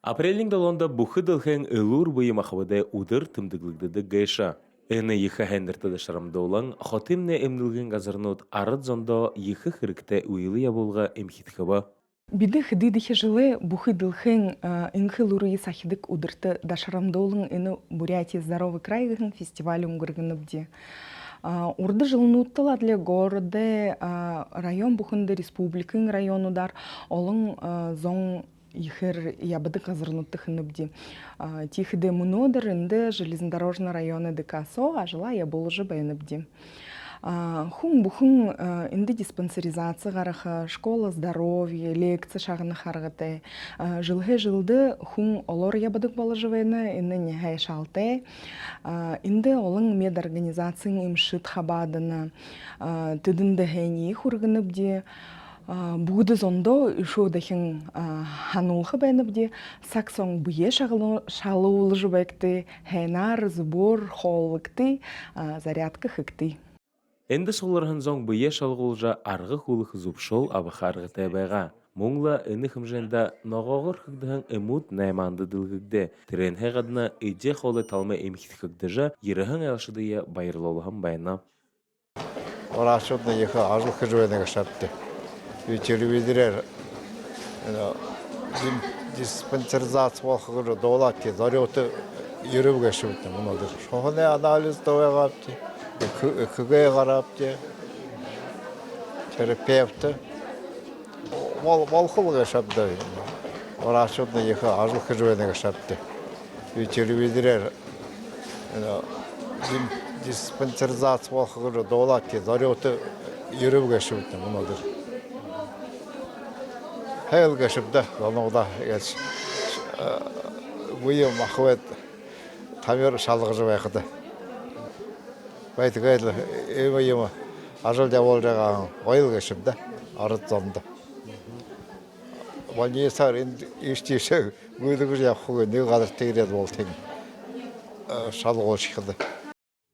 Апрелин долонда бухыдылхэн ылур быйым ахвыды удыр тымдыглыгдыды гайша. Эны йыхы хәндірті шарамды олан, хотимне эмнілген газырнут арыд зондо йыхы хырыкты уйлы ябулға эмхитхыба. Биды хыдыдыхи жылы бухы дылхын инхы луры сахидык удырты дашарамдолын ины Бурятия здоровый край фестиваль унгыргыныбди. Урды жылынуттыла для города район бухынды республикын районудар олың зон ихер ябыды казырнутты хыныбди. Тихиде мунодыр инды железнодорожный районы дыкасо, а жила я болжы бәйныбди. Хун бухын инды диспансеризация гараха, школа здоровья, лекция шагыны харгыты. Жылғы жылды хун олор ябыдык болжывайны, инды нехай шалты. Инды олың медорганизациян имшит хабадыны, тыдынды хэни хургыныбди. Бугды зондо ишо дахин ханулхы бәйныбди, саксон буе шалуылы жыбайкты, хэнар, збор, холлыкты, зарядка хыкты. Энді солархан зоң бұйе шалғылжа арғы хулық зубшол абықарғы тәбәға. Мұңла үні хымжында ноғағыр хыгдыған эмут найманды дылгыгде. Тіренхе ғадына иде қолы талмы емхит хыгдыжа еріхін әлшыдыя байырлолыған байына. Орашудны ехы ажыл хыжуэне гашапты. Телевизорер диспансеризация болхыгыры доолатки зарёты еріп гашыпты мұнадыр. Шоғыне анализ доғағапты. ЭКГ қарапты, терапевті. Волхыл ғашапты. Орашудны ехы ажыл хыжуэне ғашапты. Телевизорер диспансеризация болхыгыры доолатки зарёты еріп ғашыпты мұнадыр. Хәйл ғашыпты, ғануғда бұйым ақует тамер шалғы жыбайқыды. Бәйтігайлы, өймейімі ажыл жабол жағағын ойыл ғашымда, арыт зонды. Больницар ештейші өйдігі жаққығы не қадыр тегіреді бол тең шалғы ол шықыды.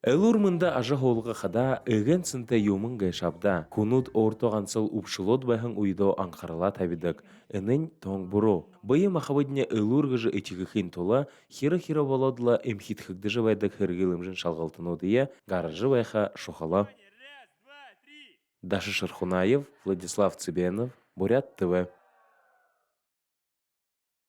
Элур мында ажы холға қада өген сынты юмын ғайшабда, күнуд ортоғансыл ұпшылот байхын уйдо аңқарыла табидық. Энін тоң бұру. Бұйым ақабыдіне элур ғыжы этігіхін тола, хира-хира болодыла эмхит хыгдыжы байдық хыргылымжын шалғалтыну дия, гаражы байха шухала. Даша Шархунаев, Владислав Цыбенов, Бурят ТВ.